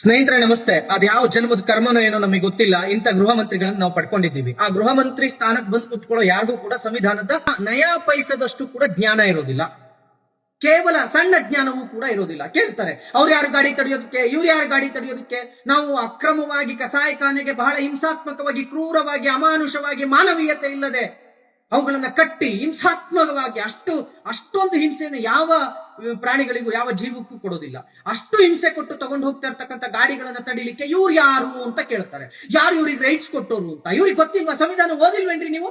ಸ್ನೇಹಿತರೆ ನಮಸ್ತೆ. ಅದ್ಯಾವ ಜನ್ಮದ ಕರ್ಮನೋ ಏನೋ ನಮಗೆ ಗೊತ್ತಿಲ್ಲ, ಇಂಥ ಗೃಹ ಮಂತ್ರಿಗಳನ್ನ ನಾವು ಪಡ್ಕೊಂಡಿದ್ದೀವಿ. ಆ ಗೃಹ ಮಂತ್ರಿ ಸ್ಥಾನಕ್ಕೆ ಬಂದು ಕುತ್ಕೊಳ್ಳೋ ಯಾರಿಗೂ ಕೂಡ ಸಂವಿಧಾನದ ನಯಾ ಪೈಸದಷ್ಟು ಕೂಡ ಜ್ಞಾನ ಇರೋದಿಲ್ಲ. ಕೇವಲ ಸಣ್ಣ ಜ್ಞಾನವೂ ಕೂಡ ಇರೋದಿಲ್ಲ. ಕೇಳ್ತಾರೆ, ಅವ್ರು ಯಾರು ಗಾಡಿ ತಡೆಯೋದಕ್ಕೆ, ಇವ್ರು ಯಾರು ಗಾಡಿ ತಡೆಯೋದಕ್ಕೆ. ನಾವು ಅಕ್ರಮವಾಗಿ ಕಸಾಯಿಖಾನೆಗೆ ಬಹಳ ಹಿಂಸಾತ್ಮಕವಾಗಿ, ಕ್ರೂರವಾಗಿ, ಅಮಾನುಷವಾಗಿ, ಮಾನವೀಯತೆ ಇಲ್ಲದೆ ಅವುಗಳನ್ನ ಕಟ್ಟಿ ಹಿಂಸಾತ್ಮಕವಾಗಿ ಅಷ್ಟೊಂದು ಹಿಂಸೆಯನ್ನು ಯಾವ ಪ್ರಾಣಿಗಳಿಗೂ ಯಾವ ಜೀವಕ್ಕೂ ಕೊಡೋದಿಲ್ಲ. ಅಷ್ಟು ಹಿಂಸೆ ಕೊಟ್ಟು ತಗೊಂಡು ಹೋಗ್ತಾ ಇರ್ತಕ್ಕಂಥ ಗಾಡಿಗಳನ್ನ ತಡಿಲಿಕ್ಕೆ ಇವ್ರು ಯಾರು ಅಂತ ಕೇಳ್ತಾರೆ. ಯಾರು ಇವ್ರಿಗೆ ರೈಟ್ಸ್ ಕೊಟ್ಟೋರು ಅಂತ ಇವ್ರಿಗೆ ಗೊತ್ತಿಲ್ವಾ? ಸಂವಿಧಾನ ಓದಿಲ್ವೇನ್ರಿ ನೀವು?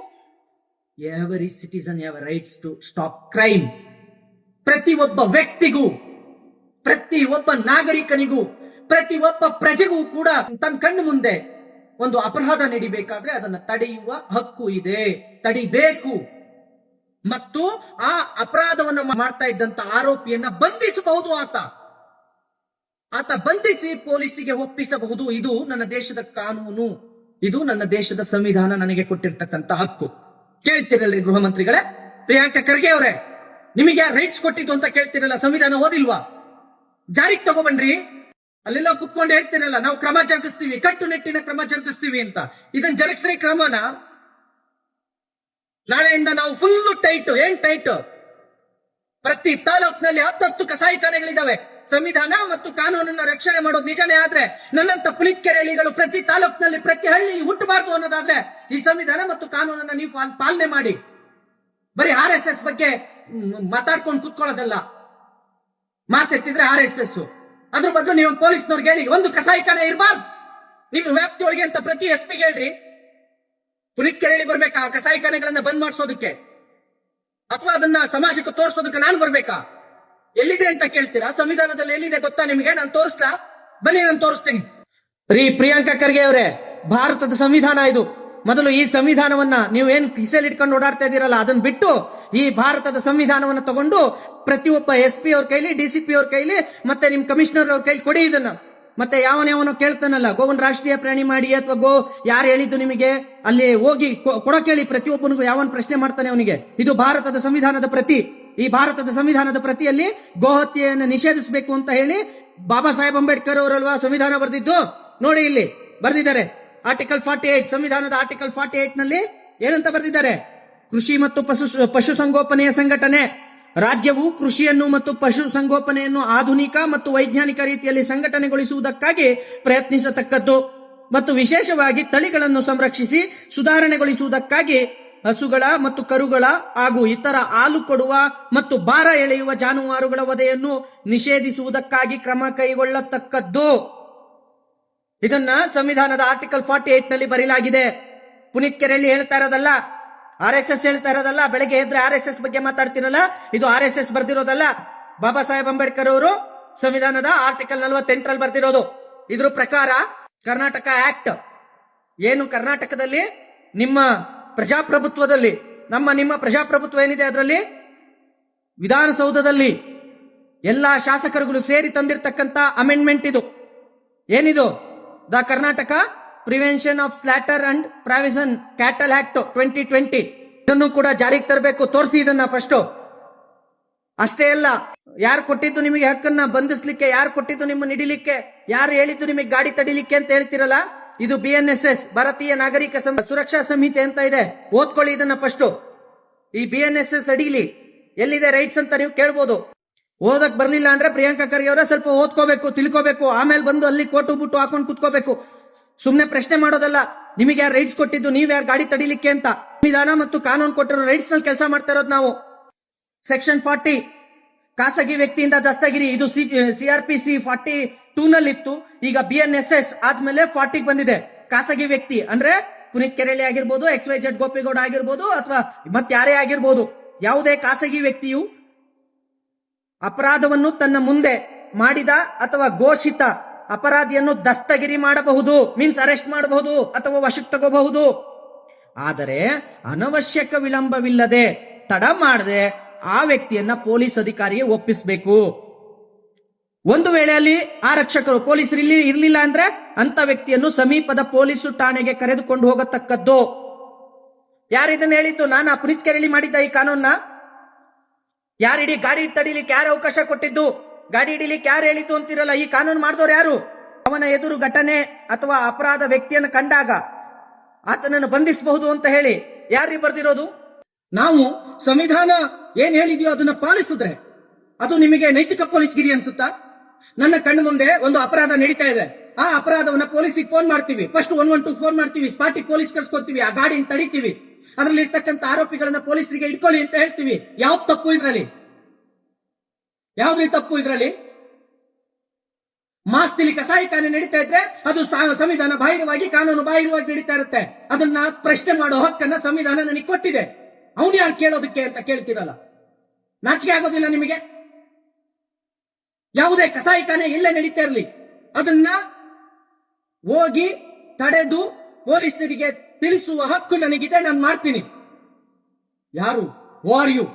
Every citizen have rights to stop crime. ಪ್ರತಿಯೊಬ್ಬ ವ್ಯಕ್ತಿಗೂ, ಪ್ರತಿಯೊಬ್ಬ ನಾಗರಿಕನಿಗೂ, ಪ್ರತಿಯೊಬ್ಬ ಪ್ರಜೆಗೂ ಕೂಡ ತನ್ನ ಕಣ್ಣು ಮುಂದೆ ಒಂದು ಅಪರಾಧ ನಡಿಬೇಕಾದ್ರೆ ಅದನ್ನ ತಡೆಯುವ ಹಕ್ಕು ಇದೆ, ತಡಿಬೇಕು. ಮತ್ತು ಆ ಅಪರಾಧವನ್ನ ಮಾಡ್ತಾ ಇದ್ದಂತ ಆರೋಪಿಯನ್ನ ಬಂಧಿಸಬಹುದು. ಆತ ಬಂಧಿಸಿ ಪೊಲೀಸಿಗೆ ಒಪ್ಪಿಸಬಹುದು. ಇದು ನನ್ನ ದೇಶದ ಕಾನೂನು, ಇದು ನನ್ನ ದೇಶದ ಸಂವಿಧಾನ ನನಗೆ ಕೊಟ್ಟಿರ್ತಕ್ಕಂಥ ಹಕ್ಕು. ಕೇಳ್ತಿರಲ್ರಿ ಗೃಹ ಮಂತ್ರಿಗಳೇ, ಪ್ರಿಯಾಂಕಾ ಖರ್ಗೆ ಅವರೇ, ನಿಮಗೆ ಯಾರು ರೈಟ್ಸ್ ಕೊಟ್ಟಿದ್ದು ಅಂತ ಕೇಳ್ತಿರಲ್ಲ? ಸಂವಿಧಾನ ಓದಿಲ್ವಾ? ಜಾರಿಗೆ ತಗೋಬನ್ರಿ. ಅಲ್ಲೆಲ್ಲ ಕುತ್ಕೊಂಡು ಹೇಳ್ತೀರಲ್ಲ, ನಾವು ಕ್ರಮ ಜರುಗಿಸ್ತೀವಿ, ಕಟ್ಟುನಿಟ್ಟಿನ ಕ್ರಮ ಜರುಗಿಸ್ತೀವಿ ಅಂತ. ಇದನ್ನ ಜರುಗಿಸ್ರಿ ಕ್ರಮನ. ನಾಳೆಯಿಂದ ನಾವು ಫುಲ್ ಟೈಟ್. ಏನ್ ಟೈಟ್? ಪ್ರತಿ ತಾಲೂಕಿನಲ್ಲಿ 10 ಕಸಾಯಿಖಾನೆಗಳಿದಾವೆ. ಸಂವಿಧಾನ ಮತ್ತು ಕಾನೂನನ್ನ ರಕ್ಷಣೆ ಮಾಡೋದು ನಿಜನೇ ಆದ್ರೆ, ನನ್ನಂತ ಪುಲಿಕೆರೆಳಿಗಳು ಪ್ರತಿ ತಾಲೂಕಿನಲ್ಲಿ, ಪ್ರತಿ ಹಳ್ಳಿ ಹುಟ್ಟಬಾರ್ದು ಅನ್ನೋದಾದ್ರೆ ಈ ಸಂವಿಧಾನ ಮತ್ತು ಕಾನೂನನ್ನ ನೀವು ಪಾಲನೆ ಮಾಡಿ. ಬರೀ RSS ಬಗ್ಗೆ ಮಾತಾಡ್ಕೊಂಡು ಕುತ್ಕೊಳ್ಳೋದಲ್ಲ. ಮಾತೆತ್ತಿದ್ರೆ RSS, ಅದ್ರ ಬದಲು ನೀವು ಪೊಲೀಸ್ನವ್ರಿಗೆ ಹೇಳಿ, ಒಂದು ಕಸಾಯಿಖಾನೆ ಇರಬಾರ್ದು ನಿಮ್ಮ ವ್ಯಾಪ್ತಿ ಒಳಗೆ ಅಂತ ಪ್ರತಿ SP ಗೆ ಹೇಳ್ರಿ. ಪುಲಿಕೆರೆಳಿ ಬರ್ಬೇಕಾ ಕಸಾಯಿಖಾನೆಗಳನ್ನ ಬಂದ್ ಮಾಡಿಸೋದಕ್ಕೆ? ಅಥವಾ ಅದನ್ನ ಸಮಾಜಕ್ಕೆ ತೋರಿಸೋದಕ್ಕೆ ನಾನು ಬರ್ಬೇಕಾ? ಎಲ್ಲಿದೆ ಅಂತ ಕೇಳ್ತೀರಾ? ಸಂವಿಧಾನದಲ್ಲಿ ಎಲ್ಲಿದೆ ಗೊತ್ತಾ ನಿಮಗೆ? ನಾನು ತೋರಿಸ್ಲಾ? ಬನ್ನಿ, ನಾನು ತೋರಿಸ್ತೀನಿ. ಪ್ರಿಯಾಂಕಾ ಖರ್ಗೆ ಅವರೇ, ಭಾರತದ ಸಂವಿಧಾನ ಇದು. ಮೊದಲು ಈ ಸಂವಿಧಾನವನ್ನ ನೀವು ಏನ್ ಕಿಸೆಯಲ್ಲಿ ಇಟ್ಕೊಂಡು ಓಡಾಡ್ತಾ ಇದೀರಲ್ಲ, ಅದನ್ನ ಬಿಟ್ಟು ಈ ಭಾರತದ ಸಂವಿಧಾನವನ್ನ ತಗೊಂಡು ಪ್ರತಿಯೊಬ್ಬ SP ಅವ್ರ ಕೈಲಿ, DCP ಅವ್ರ ಕೈಲಿ, ಮತ್ತೆ ನಿಮ್ ಕಮಿಷನರ್ ಅವ್ರ ಕೈಲಿ ಕೊಡಿ ಇದನ್ನ. ಮತ್ತೆ ಯಾವನೋ ಕೇಳ್ತಾನಲ್ಲ, ಗೋವನ್ ರಾಷ್ಟ್ರೀಯ ಪ್ರಾಣಿ ಮಾಡಿ ಅಥವಾ ಗೋ ಯಾರು ಹೇಳಿದ್ದು ನಿಮಗೆ, ಅಲ್ಲಿ ಹೋಗಿ ಕೊಡಕೇಳಿ. ಪ್ರತಿಯೊಬ್ಬನಿಗೂ ಯಾವನ್ ಪ್ರಶ್ನೆ ಮಾಡ್ತಾನೆ ಅವನಿಗೆ. ಇದು ಭಾರತದ ಸಂವಿಧಾನದ ಪ್ರತಿ. ಈ ಭಾರತದ ಸಂವಿಧಾನದ ಪ್ರತಿಯಲ್ಲಿ ಗೋಹತ್ಯೆಯನ್ನು ನಿಷೇಧಿಸಬೇಕು ಅಂತ ಹೇಳಿ ಬಾಬಾ ಸಾಹೇಬ್ ಅಂಬೇಡ್ಕರ್ ಅವರಲ್ವಾ ಸಂವಿಧಾನ ಬರೆದಿದ್ದು? ನೋಡಿ, ಇಲ್ಲಿ ಬರೆದಿದ್ದಾರೆ. ಆರ್ಟಿಕಲ್ 48, ಸಂವಿಧಾನದ ಆರ್ಟಿಕಲ್ 48 ನಲ್ಲಿ ಏನಂತ ಬರೆದಿದ್ದಾರೆ? ಕೃಷಿ ಮತ್ತು ಪಶುಸಂಗೋಪನೆಯ ಸಂಘಟನೆ. ರಾಜ್ಯವು ಕೃಷಿಯನ್ನು ಮತ್ತು ಪಶು ಸಂಗೋಪನೆಯನ್ನು ಆಧುನಿಕ ಮತ್ತು ವೈಜ್ಞಾನಿಕ ರೀತಿಯಲ್ಲಿ ಸಂಘಟನೆಗೊಳಿಸುವುದಕ್ಕಾಗಿ ಪ್ರಯತ್ನಿಸತಕ್ಕದ್ದು ಮತ್ತು ವಿಶೇಷವಾಗಿ ತಳಿಗಳನ್ನು ಸಂರಕ್ಷಿಸಿ ಸುಧಾರಣೆಗೊಳಿಸುವುದಕ್ಕಾಗಿ ಹಸುಗಳ ಮತ್ತು ಕರುಗಳ ಹಾಗೂ ಇತರ ಹಾಲು ಕೊಡುವ ಮತ್ತು ಭಾರ ಎಳೆಯುವ ಜಾನುವಾರುಗಳ ವಧೆಯನ್ನು ನಿಷೇಧಿಸುವುದಕ್ಕಾಗಿ ಕ್ರಮ ಕೈಗೊಳ್ಳತಕ್ಕದ್ದು. ಇದನ್ನ ಸಂವಿಧಾನದ ಆರ್ಟಿಕಲ್ 48 ನಲ್ಲಿ ಬರೀಲಾಗಿದೆ. ಪುನೀತ್ ಕೆರೆಳ್ಳಿ ಹೇಳ್ತಾ ಇರೋದಲ್ಲ, RSS ಹೇಳ್ತಾ ಇರೋದಲ್ಲ. ಬೆಳಗ್ಗೆ ಎದ್ರೆ RSS ಬಗ್ಗೆ ಮಾತಾಡ್ತಿರಲ್ಲ, ಇದು RSS ಬರ್ದಿರೋದಲ್ಲ. ಬಾಬಾ ಸಾಹೇಬ್ ಅಂಬೇಡ್ಕರ್ ಅವರು ಸಂವಿಧಾನದ ಆರ್ಟಿಕಲ್ 48 ಬರ್ದಿರೋದು. ಇದ್ರ ಪ್ರಕಾರ ಕರ್ನಾಟಕ ಆಕ್ಟ್ ಏನು, ಕರ್ನಾಟಕದಲ್ಲಿ ನಿಮ್ಮ ಪ್ರಜಾಪ್ರಭುತ್ವದಲ್ಲಿ, ನಿಮ್ಮ ಪ್ರಜಾಪ್ರಭುತ್ವ ಏನಿದೆ, ಅದರಲ್ಲಿ ವಿಧಾನಸೌಧದಲ್ಲಿ ಎಲ್ಲಾ ಶಾಸಕರುಗಳು ಸೇರಿ ತಂದಿರತಕ್ಕಂತ ಅಮೆಂಡ್ಮೆಂಟ್ ಇದು. ಏನಿದು? The Karnataka prevention of slaughter and provision cattle act 2020. ಇದನ್ನು ಕೂಡ ಜಾರಿಗೆ ತರಬೇಕು. ತೋರಿಸಿ ಇದನ್ನ ಫಸ್ಟ್. ಅಷ್ಟೇ ಅಲ್ಲ, ಯಾರು ಕೊಟ್ಟಿದ್ದು ನಿಮಗೆ ಹಕ್ಕನ್ನ ಬಂಧಿಸ್ಲಿಕ್ಕೆ? ಯಾರು ಕೊಟ್ಟಿದ್ದು ನಿಮ್ಮ ಹಿಡಿಲಿಕ್ಕೆ? ಯಾರು ಹೇಳಿದ್ದು ನಿಮಗೆ ಗಾಡಿ ತಡಿಲಿಕ್ಕೆ ಅಂತ ಹೇಳ್ತಿರಲ್ಲ? ಇದು BNSS, ಭಾರತೀಯ ನಾಗರಿಕ ಸುರಕ್ಷಾ ಸಂಹಿತೆ ಅಂತ ಇದೆ. ಓದ್ಕೊಳ್ಳಿ ಇದನ್ನ ಫಸ್ಟ್. ಈ BNSS ಅಡಿಲಿ ಎಲ್ಲಿದೆ ರೈಟ್ಸ್ ಅಂತ ನೀವು ಕೇಳ್ಬೋದು. ಓದಕ್ ಬರ್ಲಿಲ್ಲ ಅಂದ್ರೆ ಪ್ರಿಯಾಂಕಾ ಖರ್ಗೆ ಅವರ ಸ್ವಲ್ಪ ಓದ್ಕೋಬೇಕು, ತಿಳ್ಕೋಬೇಕು. ಆಮೇಲೆ ಬಂದು ಅಲ್ಲಿ ಕೋಟು ಬುಟ್ಟು ಹಾಕೊಂಡು ಕುತ್ಕೋಬೇಕು. ಸುಮ್ನೆ ಪ್ರಶ್ನೆ ಮಾಡೋದಲ್ಲ. ನಿಮಗೆ ಯಾರು ರೈಟ್ಸ್ ಕೊಟ್ಟಿದ್ದು, ನೀವ್ ಯಾರು ಗಾಡಿ ತಡಿಲಿಕ್ಕೆ ಅಂತ? ಸಂವಿಧಾನ ಮತ್ತು ಕಾನೂನು ಕೊಟ್ಟಿರೋ ರೈಟ್ಸ್ ನಲ್ಲಿ ಕೆಲಸ ಮಾಡ್ತಾ ಇರೋದು ನಾವು. ಸೆಕ್ಷನ್ 40, ಖಾಸಗಿ ವ್ಯಕ್ತಿಯಿಂದ ದಸ್ತಗಿರಿ. ಇದು CRPC 42 ನಲ್ಲಿತ್ತು. ಈಗ BNSS ಆದ್ಮೇಲೆ 40 ಬಂದಿದೆ. ಖಾಸಗಿ ವ್ಯಕ್ತಿ ಅಂದ್ರೆ ಪುನೀತ್ ಕೆರೆಳ್ಳಿ ಆಗಿರ್ಬೋದು, XYZ ಗೋಪಿಗೌಡ ಆಗಿರ್ಬೋದು, ಅಥವಾ ಮತ್ತೆ ಯಾರೇ ಆಗಿರ್ಬೋದು, ಯಾವುದೇ ಖಾಸಗಿ ವ್ಯಕ್ತಿಯು ಅಪರಾಧವನ್ನು ತನ್ನ ಮುಂದೆ ಮಾಡಿದ ಅಥವಾ ಘೋಷಿತ ಅಪರಾಧಿಯನ್ನು ದಸ್ತಗಿರಿ ಮಾಡಬಹುದು, ಮೀನ್ಸ್ ಅರೆಸ್ಟ್ ಮಾಡಬಹುದು ಅಥವಾ ವಶಕ್ಕೆ ತಗೋಬಹುದು. ಆದರೆ ಅನವಶ್ಯಕ ವಿಳಂಬವಿಲ್ಲದೆ, ತಡ ಮಾಡದೆ ಆ ವ್ಯಕ್ತಿಯನ್ನ ಪೊಲೀಸ್ ಅಧಿಕಾರಿಗೆ ಒಪ್ಪಿಸಬೇಕು. ಒಂದು ವೇಳೆ ಅಲ್ಲಿ ಆರಕ್ಷಕರು ಪೊಲೀಸರು ಇರ್ಲಿಲ್ಲ ಅಂದ್ರೆ ಅಂತ ವ್ಯಕ್ತಿಯನ್ನು ಸಮೀಪದ ಪೊಲೀಸು ಠಾಣೆಗೆ ಕರೆದುಕೊಂಡು ಹೋಗತಕ್ಕದ್ದು. ಯಾರಿದನ್ನ ಹೇಳಿದ್ದು? ನಾನು ಪುನೀತ್ ಕೆರೆಳ್ಳಿ ಮಾಡಿದ್ದ ಈ ಕಾನೂನ್ನ? ಗಾಡಿ ತಡಿಲಿಕ್ಕೆ ಯಾರು ಅವಕಾಶ ಕೊಟ್ಟಿದ್ದು? ಗಾಡಿ ಹಿಡಿಲಿಕ್ಕೆ ಯಾರು ಹೇಳಿದ್ದು ಅಂತಿರಲ್ಲ. ಈ ಕಾನೂನು ಮಾಡಿದವ್ರು ಯಾರು? ಅವನ ಎದುರು ಘಟನೆ ಅಥವಾ ಅಪರಾಧ ವ್ಯಕ್ತಿಯನ್ನು ಕಂಡಾಗ ಆತನನ್ನು ಬಂಧಿಸಬಹುದು ಅಂತ ಹೇಳಿ ಯಾರಿಗೆ ಬರ್ದಿರೋದು? ನಾವು ಸಂವಿಧಾನ ಏನ್ ಹೇಳಿದೆಯೋ ಅದನ್ನ ಪಾಲಿಸಿದ್ರೆ ಅದು ನಿಮಗೆ ನೈತಿಕ ಪೊಲೀಸ್ಗಿರಿ ಅನ್ಸುತ್ತಾ? ನನ್ನ ಕಣ್ಣು ಮುಂದೆ ಒಂದು ಅಪರಾಧ ನಡೀತಾ ಇದೆ, ಆ ಅಪರಾಧವನ್ನ ಪೊಲೀಸಿಗೆ ಫೋನ್ ಮಾಡ್ತೀವಿ, ಫಸ್ಟ್ 112 ಫೋನ್ ಮಾಡ್ತೀವಿ, ಸ್ಪಾಟಿಗೆ ಪೊಲೀಸ್ ಕರ್ಸ್ಕೊತೀವಿ, ಆ ಗಾಡಿನ ತಡಿತೀವಿ, ಅದರಲ್ಲಿ ಇರ್ತಕ್ಕಂಥ ಆರೋಪಿಗಳನ್ನ ಪೊಲೀಸರಿಗೆ ಇಟ್ಕೊಳ್ಳಿ ಅಂತ ಹೇಳ್ತೀವಿ. ಯಾವ್ದು ತಪ್ಪು ಇದ್ರಲ್ಲಿ? ಯಾವ್ದ್ರಿ ತಪ್ಪು ಇದ್ರಲ್ಲಿ? ಮಾಸ್ತಿಲಿ ಕಸಾಯಿಖಾನೆ ನಡೀತಾ ಇದ್ರೆ ಅದು ಸಂವಿಧಾನ ಬಾಹಿರವಾಗಿ, ಕಾನೂನು ಬಾಹಿರವಾಗಿ ನಡೀತಾ ಇರುತ್ತೆ. ಅದನ್ನ ಪ್ರಶ್ನೆ ಮಾಡೋ ಹಕ್ಕನ್ನ ಸಂವಿಧಾನ ನನಗೆ ಕೊಟ್ಟಿದೆ. ಅವನು ಯಾರು ಕೇಳೋದಕ್ಕೆ ಅಂತ ಕೇಳ್ತಿರಲ್ಲ. ನಾಚಿಕೆ ಆಗೋದಿಲ್ಲ ನಿಮಗೆ? ಯಾವುದೇ ಕಸಾಯಿಖಾನೆ ಇಲ್ಲೇ ನಡೀತಾ ಇರಲಿ, ಅದನ್ನ ಹೋಗಿ ತಡೆದು ಪೊಲೀಸರಿಗೆ ತಿಳಿಸುವ ಹಕ್ಕು ನನಗಿದೆ, ನಾನು ಮಾಡ್ತೀನಿ. ಯಾರು ವಾರ್ಯು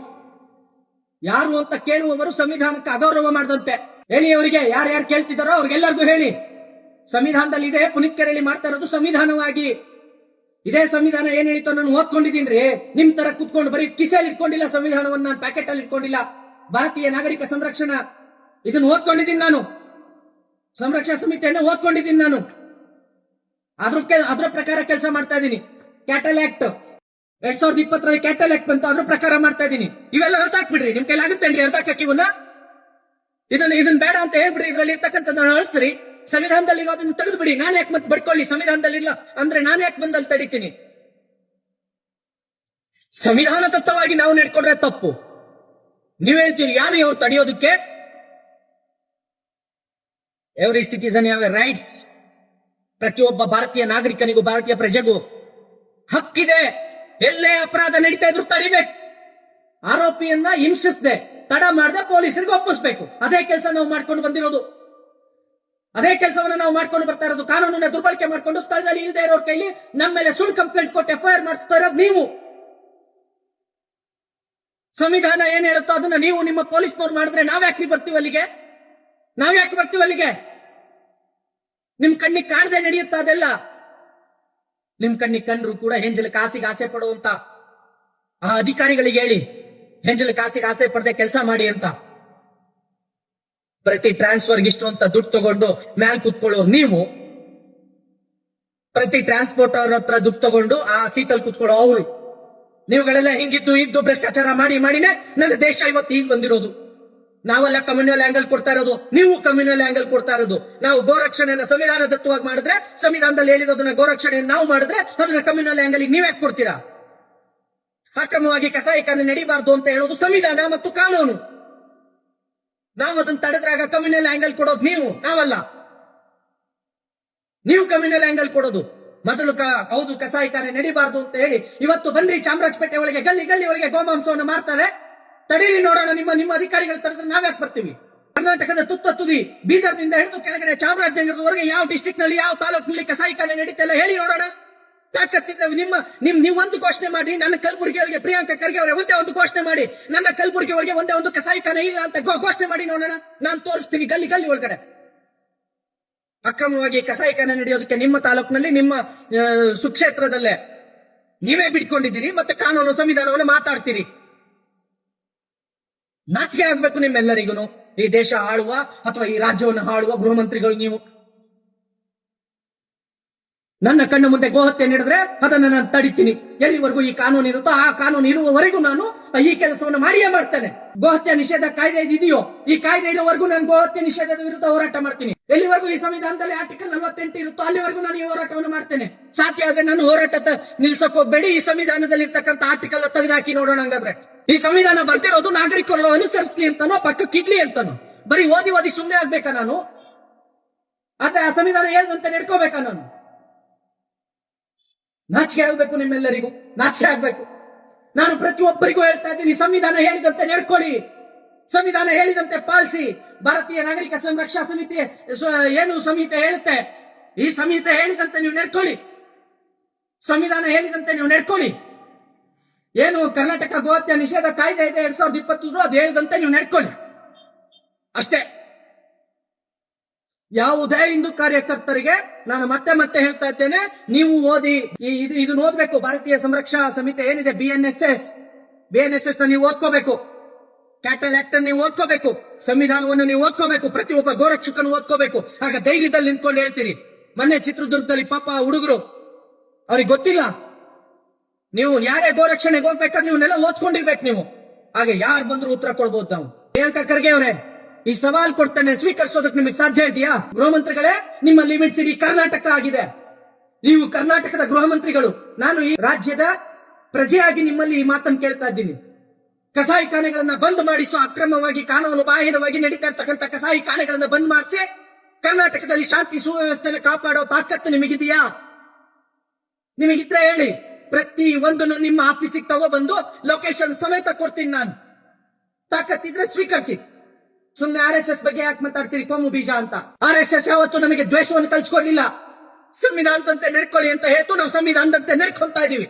ಯಾರು ಅಂತ ಕೇಳುವವರು ಸಂವಿಧಾನಕ್ಕೆ ಅಗೌರವ ಮಾಡದಂತೆ. ಹೇಳಿ ಅವರಿಗೆ, ಯಾರ್ಯಾರು ಕೇಳ್ತಿದ್ದಾರೋ ಅವ್ರಿಗೆಲ್ಲರಿಗೂ ಹೇಳಿ, ಸಂವಿಧಾನದಲ್ಲಿ ಇದೆ. ಪುನೀತ್ ಕೆರೆಯಲ್ಲಿ ಮಾಡ್ತಾ ಇರೋದು ಸಂವಿಧಾನವಾಗಿ. ಇದೇ ಸಂವಿಧಾನ ಏನ್ ಹೇಳಿತೋ ನಾನು ಓದ್ಕೊಂಡಿದ್ದೀನಿ. ನಿಮ್ ತರ ಕುತ್ಕೊಂಡು ಬರೀ ಕಿಸೆಯಲ್ಲಿ ಇಟ್ಕೊಂಡಿಲ್ಲ ಸಂವಿಧಾನವನ್ನ, ನಾನು ಪ್ಯಾಕೆಟ್ ಅಲ್ಲಿ ಇಟ್ಕೊಂಡಿಲ್ಲ. ಭಾರತೀಯ ನಾಗರಿಕ ಸಂರಕ್ಷಣಾ ಇದನ್ನು ಓದ್ಕೊಂಡಿದ್ದೀನಿ ನಾನು, ಸಂರಕ್ಷಣಾ ಸಮಿತಿಯನ್ನು ಓದ್ಕೊಂಡಿದ್ದೀನಿ ನಾನು, ಅದ್ರ ಪ್ರಕಾರ ಕೆಲಸ ಮಾಡ್ತಾ ಇದ್ದೀನಿ. ಕ್ಯಾಟಲ್ ಆಕ್ಟ್ 2020 ಕ್ಯಾಟಲ್ ಆಕ್ಟ್ ಬಂತು, ಅದ್ರ ಪ್ರಕಾರ ಮಾಡ್ತಾ ಇದ್ದೀನಿ. ಇವೆಲ್ಲ ಹೊರತಾಕ್ಬಿಡ್ರಿ, ನಿಮ್ ಕೈಲಾಗುತ್ತೇನ್ರಿ ಹೊರತಾಕಿ ಇವನ್ನ? ಇದನ್ನ ಬೇಡ ಅಂತ ಹೇಳ್ಬಿಡ್ರಿ. ಇದ್ರಲ್ಲಿ ಇರ್ತಕ್ಕಂಥ ಅಳಿಸ್ರಿ, ಸಂವಿಧಾನದಲ್ಲಿ ಅದನ್ನು ತೆಗೆದು ಬಿಡಿ. ನಾನು ಯಾಕೆ ಮತ್ತೆ ಬಡ್ಕೊಳ್ಳಿ? ಸಂವಿಧಾನದಲ್ಲಿ ಇಲ್ಲ ಅಂದ್ರೆ ನಾನು ಯಾಕೆ ಬಂದಲ್ಲಿ ತಡಿತೀನಿ? ಸಂವಿಧಾನ ತತ್ವವಾಗಿ ನಾವು ನಡ್ಕೊಂಡ್ರೆ ತಪ್ಪು. ನೀವ್ ಹೇಳ್ತೀರಿ ಯಾರು ಇವ್ರು ತಡೆಯೋದಕ್ಕೆ? Every citizen have a rights. ಪ್ರತಿಯೊಬ್ಬ ಭಾರತೀಯ ನಾಗರಿಕನಿಗೂ, ಭಾರತೀಯ ಪ್ರಜೆಗೂ ಹಕ್ಕಿದೆ. ಎಲ್ಲೇ ಅಪರಾಧ ನಡೀತಾ ಇದ್ರು ತಡಿಬೇಕು. ಆರೋಪಿಯನ್ನ ಹಿಂಸಿಸದೆ, ತಡ ಮಾಡದೆ ಪೊಲೀಸರಿಗೆ ಒಪ್ಪಿಸ್ಬೇಕು. ಅದೇ ಕೆಲಸ ನಾವು ಮಾಡ್ಕೊಂಡು ಬಂದಿರೋದು, ಅದೇ ಕೆಲಸವನ್ನ ನಾವು ಮಾಡ್ಕೊಂಡು ಬರ್ತಾ ಇರೋದು. ಕಾನೂನನ್ನ ದುರ್ಬಳಕೆ ಮಾಡ್ಕೊಂಡು ಸ್ಥಳದಲ್ಲಿ ಇಲ್ಲದೆ ಇರೋರ್ ಕೈಲಿ ನಮ್ಮ ಮೇಲೆ ಸುಳ್ಳು ಕಂಪ್ಲೇಂಟ್ ಕೊಟ್ಟು FIR ಮಾಡಿಸ್ತಾ ಇರೋದು ನೀವು. ಸಂವಿಧಾನ ಏನ್ ಹೇಳುತ್ತೋ ಅದನ್ನ ನೀವು ನಿಮ್ಮ ಪೊಲೀಸ್ನವ್ರು ಮಾಡಿದ್ರೆ ನಾವ್ಯಾಕ್ರಿ ಬರ್ತೀವಿ ಅಲ್ಲಿಗೆ? ನಾವ್ಯಾಕೆ ಬರ್ತೀವಿ ಅಲ್ಲಿಗೆ? ನಿಮ್ ಕಣ್ಣಿಗೆ ಕಾಣದೆ ನಡೆಯುತ್ತಾ ಅದೆಲ್ಲ? ನಿಮ್ ಕಣ್ಣಿಗೆ ಕಂಡ್ರು ಕೂಡ ಹೆಂಜಲ ಕಾಸಿಗೆ ಆಸೆ ಪಡುವಂತ ಆ ಅಧಿಕಾರಿಗಳಿಗೆ ಹೇಳಿ, ಹೆಂಜಲ ಕಾಸಿಗೆ ಆಸೆ ಪಡದೆ ಕೆಲಸ ಮಾಡಿ ಅಂತ. ಪ್ರತಿ ಟ್ರಾನ್ಸ್ಫರ್ಗೆ ಇಷ್ಟು ಅಂತ ದುಡ್ಡು ತಗೊಂಡು ಮ್ಯಾಲ್ ಕುತ್ಕೊಳ್ಳೋ ನೀವು, ಪ್ರತಿ ಟ್ರಾನ್ಸ್ಪೋರ್ಟ್ ಅವ್ರ ಹತ್ರ ದುಡ್ಡು ತಗೊಂಡು ಆ ಸೀಟಲ್ಲಿ ಕುತ್ಕೊಳ್ಳೋ ಅವರು, ನೀವುಗಳೆಲ್ಲ ಹಿಂಗಿದ್ದು ಭ್ರಷ್ಟಾಚಾರ ಮಾಡಿನೇ ನನ್ನ ದೇಶ ಇವತ್ತು ಈಗ ಬಂದಿರೋದು. ನಾವೆಲ್ಲ ಕಮ್ಯುನಲ್ ಆಂಗಲ್ ಕೊಡ್ತಾ ಇರೋದು, ನೀವು ಕಮ್ಯುನಲ್ ಆಂಗಲ್ ಕೊಡ್ತಾ ಇರೋದು. ನಾವು ಗೋರಕ್ಷಣೆಯನ್ನ ಸಂವಿಧಾನದತ್ತವಾಗಿ ಮಾಡಿದ್ರೆ, ಸಂವಿಧಾನದಲ್ಲಿ ಹೇಳಿರೋದನ್ನ ಗೋರಕ್ಷಣೆಯನ್ನು ನಾವು ಮಾಡಿದ್ರೆ ಅದನ್ನ ಕಮ್ಯುನಲ್ ಆಂಗಲ್ ನೀವ್ ಯಾಕೆ ಕೊಡ್ತೀರಾ? ಅಕ್ರಮವಾಗಿ ಕಸಾಯಿಖಾನೆ ನಡೀಬಾರ್ದು ಅಂತ ಹೇಳೋದು ಸಂವಿಧಾನ ಮತ್ತು ಕಾನೂನು. ನಾವು ಅದನ್ನ ತಡೆದ್ರಾಗ ಕಮ್ಯುನಲ್ ಆಂಗಲ್ ಕೊಡೋದು ನೀವು, ನಾವಲ್ಲ. ನೀವು ಕಮ್ಯುನಲ್ ಆಂಗಲ್ ಕೊಡೋದು. ಮೊದಲು ಹೌದು ಕಸಾಯಿಖಾನೆ ನಡೀಬಾರ್ದು ಅಂತ ಹೇಳಿ ಇವತ್ತು ಬನ್ರಿ ಚಾಮರಾಜಪೇಟೆ ಒಳಗೆ ಗಲ್ಲಿ ಒಳಗೆ ಗೋಮಾಂಸವನ್ನು ಮಾರ್ತಾರೆ, ತಡೀರಿ ನೋಡೋಣ. ನಿಮ್ಮ ಅಧಿಕಾರಿಗಳು ತಡೆದ್ರೆ ನಾವ್ಯಾಕೆ ಬರ್ತೀವಿ? ಕರ್ನಾಟಕದ ತುದಿ ಬೀದರ್ನಿಂದ ಹಿಡಿದು ಕೆಳಗಡೆ ಚಾಮರಾಜನಗರದವರೆಗೆ ಯಾವ ಡಿಸ್ಟ್ರಿಕ್ಟ್ ನಲ್ಲಿ, ಯಾವ ತಾಲೂಕಿನಲ್ಲಿ ಕಸಾಯಿಖಾನೆ ನಡೀತಿಲ್ಲ ಹೇಳಿ ನೋಡೋಣ. ತಾಕತ್ತಿದ್ರೆ ನೀವು ಒಂದು ಘೋಷಣೆ ಮಾಡಿ. ನನ್ನ ಕಲಬುರಗಿ ಒಳಗೆ ಪ್ರಿಯಾಂಕಾ ಖರ್ಗೆ ಅವರೇ ಒಂದೇ ಒಂದು ಘೋಷಣೆ ಮಾಡಿ, ನನ್ನ ಕಲಬುರಗಿ ಒಳಗೆ ಒಂದೇ ಒಂದು ಕಸಾಯಿಖಾನೆ ಇಲ್ಲ ಅಂತ ಘೋಷಣೆ ಮಾಡಿ ನೋಡೋಣ. ನಾನು ತೋರಿಸ್ತೀನಿ ಗಲ್ಲಿ ಒಳಗಡೆ ಅಕ್ರಮವಾಗಿ ಕಸಾಯಿಖಾನೆ ನಡೆಯೋದಕ್ಕೆ. ನಿಮ್ಮ ತಾಲೂಕಿನಲ್ಲಿ, ನಿಮ್ಮ ಸುಕ್ಷೇತ್ರದಲ್ಲೇ ನೀವೇ ಬಿಟ್ಕೊಂಡಿದ್ದೀರಿ, ಮತ್ತೆ ಕಾನೂನು ಸಂವಿಧಾನವನ್ನು ಮಾತಾಡ್ತೀರಿ. ನಾಚಿಕೆ ಆಗ್ಬೇಕು ನಿಮ್ಮೆಲ್ಲರಿಗೂ. ಈ ದೇಶ ಆಳುವ ಅಥವಾ ಈ ರಾಜ್ಯವನ್ನು ಆಳುವ ಗೃಹ ಮಂತ್ರಿಗಳು ನೀವು. ನನ್ನ ಕಣ್ಣು ಮುಂದೆ ಗೋಹತ್ಯೆ ನಡೆದ್ರೆ ಅದನ್ನ ನಾನು ತಡಿತೀನಿ. ಎಲ್ಲಿವರೆಗೂ ಈ ಕಾನೂನು ಇರುತ್ತೋ ಆ ಕಾನೂನು ಇರುವವರೆಗೂ ನಾನು ಈ ಕೆಲಸವನ್ನು ಮಾಡಿಯೇ ಮಾಡ್ತೇನೆ. ಗೋಹತ್ಯೆ ನಿಷೇಧ ಕಾಯ್ದೆ ಇದೆಯೋ, ಈ ಕಾಯ್ದೆ ಇರೋವರೆಗೂ ನಾನು ಗೋಹತ್ಯೆ ನಿಷೇಧದ ವಿರುದ್ಧ ಹೋರಾಟ ಮಾಡ್ತೀನಿ. ಎಲ್ಲಿವರೆಗೂ ಈ ಸಂವಿಧಾನದಲ್ಲಿ ಆರ್ಟಿಕಲ್ 48 ಇರುತ್ತೋ ಅಲ್ಲಿವರೆಗೂ ನಾನು ಈ ಹೋರಾಟವನ್ನು ಮಾಡ್ತೇನೆ. ಸಾಧ್ಯ ಆದ್ರೆ ನಾನು ಹೋರಾಟ ನಿಲ್ಸಕ್ ಹೋಗ್ಬೇಡಿ. ಈ ಸಂವಿಧಾನದಲ್ಲಿ ಇರ್ತಕ್ಕಂಥ ಆರ್ಟಿಕಲ್ ತೆಗೆದಾಕಿ ನೋಡೋಣ. ಹಂಗಾದ್ರೆ ಈ ಸಂವಿಧಾನ ಬರ್ತಿರೋದು ನಾಗರಿಕರು ಅನುಸರಿಸಲಿ ಅಂತಾನೋ ಪಕ್ಕಕ್ಕೆ ಇಡ್ಲಿ ಅಂತಾನೋ? ಬರೀ ಓದಿ ಸುಮ್ಮನೆ ಆಗ್ಬೇಕಾ ನಾನು? ಆದ್ರೆ ಆ ಸಂವಿಧಾನ ಹೇಳ್ದಂತೆ ನಡ್ಕೋಬೇಕಾ ನಾನು? ನಾಚಿಕೆ ಆಗ್ಬೇಕು ನಿಮ್ಮೆಲ್ಲರಿಗೂ, ನಾಚಿಕೆ ಆಗ್ಬೇಕು. ನಾನು ಪ್ರತಿಯೊಬ್ಬರಿಗೂ ಹೇಳ್ತಾ ಇದ್ದೀನಿ, ಸಂವಿಧಾನ ಹೇಳಿದಂತೆ ನಡ್ಕೊಳ್ಳಿ, ಸಂವಿಧಾನ ಹೇಳಿದಂತೆ ಪಾಲಿಸಿ. ಭಾರತೀಯ ನಾಗರಿಕ ಸಂರಕ್ಷಣಾ ಸಮಿತಿ ಏನು ಸಂಹಿತೆ ಹೇಳುತ್ತೆ, ಈ ಸಂಹಿತೆ ಹೇಳಿದಂತೆ ನೀವು ನಡ್ಕೊಳ್ಳಿ, ಸಂವಿಧಾನ ಹೇಳಿದಂತೆ ನೀವು ನಡ್ಕೊಳ್ಳಿ. ಏನು ಕರ್ನಾಟಕ ಗೋಹತ್ಯೆ ನಿಷೇಧ ಕಾಯ್ದೆ ಇದೆ 2020, ಅದು ಹೇಳಿದಂತೆ ನೀವು ನಡ್ಕೊಳ್ಳಿ ಅಷ್ಟೇ. ಯಾವುದೇ ಹಿಂದೂ ಕಾರ್ಯಕರ್ತರಿಗೆ ನಾನು ಮತ್ತೆ ಹೇಳ್ತಾ ಇದ್ದೇನೆ, ನೀವು ಓದಿ, ಇದನ್ನ ಓದ್ಬೇಕು. ಭಾರತೀಯ ಸಂರಕ್ಷಣಾ ಸಮಿತಿ ಏನಿದೆ BNSS ನ ನೀವು ಓದ್ಕೋಬೇಕು. ಕ್ಯಾಟಲ್ ಆಕ್ಟ್ ಅನ್ನು ನೀವು ಓದ್ಕೋಬೇಕು, ಸಂವಿಧಾನವನ್ನು ನೀವು ಓದ್ಕೋಬೇಕು, ಪ್ರತಿಯೊಬ್ಬ ಗೋರಕ್ಷಕನು ಓದ್ಕೋಬೇಕು. ಆಗ ಧೈರ್ಯದಲ್ಲಿ ನಿಂತ್ಕೊಂಡು ಹೇಳ್ತೀರಿ. ಮೊನ್ನೆ ಚಿತ್ರದುರ್ಗದಲ್ಲಿ ಪಾಪ ಹುಡುಗರು, ಅವ್ರಿಗೆ ಗೊತ್ತಿಲ್ಲ, ನೀವು ಯಾರೇ ಗೋರಕ್ಷಣೆಗೆ ಹೋಗ್ಬೇಕಾದ್ರೆ ಇವನ್ನೆಲ್ಲ ಓದ್ಕೊಂಡಿರ್ಬೇಕು ನೀವು. ಹಾಗೆ ಯಾರು ಬಂದ್ರು ಉತ್ತರ ಕೊಡ್ಬೋದು ನಾವು. ಪ್ರಿಯಾಂಕಾ ಖರ್ಗೆ ಅವರೇ, ಈ ಸವಾಲ್ ಕೊಡ್ತಾನೆ, ಸ್ವೀಕರಿಸೋದಕ್ಕೆ ನಿಮಗೆ ಸಾಧ್ಯ ಇದೆಯಾ? ಗೃಹ ಮಂತ್ರಿಗಳೇ, ನಿಮ್ಮ ಲಿಮಿಟ್ಸ್ ಇಡೀ ಕರ್ನಾಟಕ ಆಗಿದೆ. ನೀವು ಕರ್ನಾಟಕದ ಗೃಹ ಮಂತ್ರಿಗಳು. ನಾನು ಈ ರಾಜ್ಯದ ಪ್ರಜೆಯಾಗಿ ನಿಮ್ಮಲ್ಲಿ ಈ ಮಾತನ್ನು ಕೇಳ್ತಾ ಇದ್ದೀನಿ. ಕಸಾಯಿಖಾನೆಗಳನ್ನ ಬಂದ್ ಮಾಡಿಸೋ, ಅಕ್ರಮವಾಗಿ ಕಾನೂನು ಬಾಹಿರವಾಗಿ ನಡೀತಾ ಇರ್ತಕ್ಕಂಥ ಕಸಾಯಿಖಾನೆಗಳನ್ನ ಬಂದ್ ಮಾಡಿಸಿ ಕರ್ನಾಟಕದಲ್ಲಿ ಶಾಂತಿ ಸುವ್ಯವಸ್ಥೆಯನ್ನು ಕಾಪಾಡೋ ತಾಕತ್ತು ನಿಮಗಿದೆಯಾ? ನಿಮಗಿದ್ರೆ ಹೇಳಿ. ಪ್ರತಿ ಒಂದನ್ನು ನಿಮ್ಮ ಆಫೀಸಿಗೆ ತಗೊಬಂದು ಲೊಕೇಶನ್ ಸಮೇತ ಕೊಡ್ತೀನಿ ನಾನು. ತಾಕತ್ತಿದ್ರೆ ಸ್ವೀಕರಿಸಿ. ಸುಮ್ಮನೆ RSS ಬಗ್ಗೆ ಯಾಕೆ ಮಾತಾಡ್ತೀರಿ? ಕೋಮು ಬೀಜ ಅಂತ. RSS ಯಾವತ್ತು ನಮಗೆ ದ್ವೇಷವನ್ನು ಕಲ್ಸ್ಕೊಡ್ಲಿಲ್ಲ. ಸಂವಿಧಾನದಂತೆ ನಡ್ಕೊಳ್ಳಿ ಅಂತ ಹೇಳ್ತು ನಾವು ಸಂವಿಧಾನದಂತೆ ನಡ್ಕೊಳ್ತಾ ಇದೀವಿ.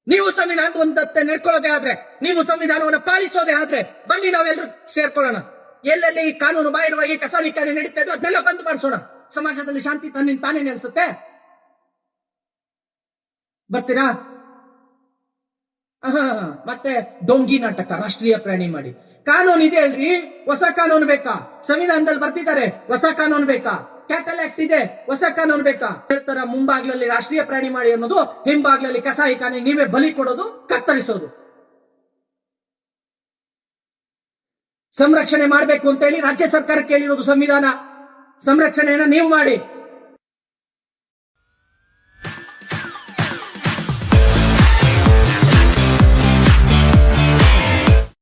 ನೀವು ಸಂವಿಧಾನದಂತೆ ನಡ್ಕೊಳ್ಳೋದೇ ಆದ್ರೆ, ನೀವು ಸಂವಿಧಾನವನ್ನು ಪಾಲಿಸೋದೇ ಆದ್ರೆ ಬನ್ನಿ ನಾವೆಲ್ಲರೂ ಸೇರ್ಕೊಳ್ಳೋಣ. ಎಲ್ಲೆಲ್ಲಿ ಈ ಕಾನೂನು ಬಾಹಿರವಾಗಿ ಕಸಾಯಿಖಾನೆ ನಡೀತಾ ಇದೆಯೋ ಅದನ್ನೆಲ್ಲ ಬಂದ್ ಮಾಡಿಸೋಣ. ಸಮಾಜದಲ್ಲಿ ಶಾಂತಿ ತನ್ನಿಂದ ತಾನೇ ನೆಲೆಸುತ್ತೆ. ಬರ್ತೀರಾ? ಮತ್ತೆ ಡೊಂಗಿ ನಾಟಕ, ರಾಷ್ಟ್ರೀಯ ಪ್ರಾಣಿ ಮಾಡಿ. ಕಾನೂನು ಇದೆ ಅಲ್ರಿ, ಹೊಸ ಕಾನೂನು ಬೇಕಾ? ಸಂವಿಧಾನದಲ್ಲಿ ಬರ್ತಿದ್ದಾರೆ, ಹೊಸ ಕಾನೂನು ಬೇಕಾ? ಕ್ಯಾಟಲ್ ಆಕ್ಟ್ ಇದೆ, ಹೊಸ ಕಾನೂನು ಬೇಕಾ? ಹೇಳ್ತಾರ ಮುಂಬಾಗ್ಲಲ್ಲಿ ರಾಷ್ಟ್ರೀಯ ಪ್ರಾಣಿ ಮಾಡಿ ಅನ್ನೋದು, ಹಿಂಬಾಗ್ಲಲ್ಲಿ ಕಸಾಯಿಖಾನೆ ನೀವೇ ಬಲಿ ಕೊಡೋದು, ಕತ್ತರಿಸೋದು. ಸಂರಕ್ಷಣೆ ಮಾಡಬೇಕು ಅಂತ ಹೇಳಿ ರಾಜ್ಯ ಸರ್ಕಾರ ಕೇಳಿರೋದು ಸಂವಿಧಾನ. ಸಂರಕ್ಷಣೆಯನ್ನ ನೀವು ಮಾಡಿ.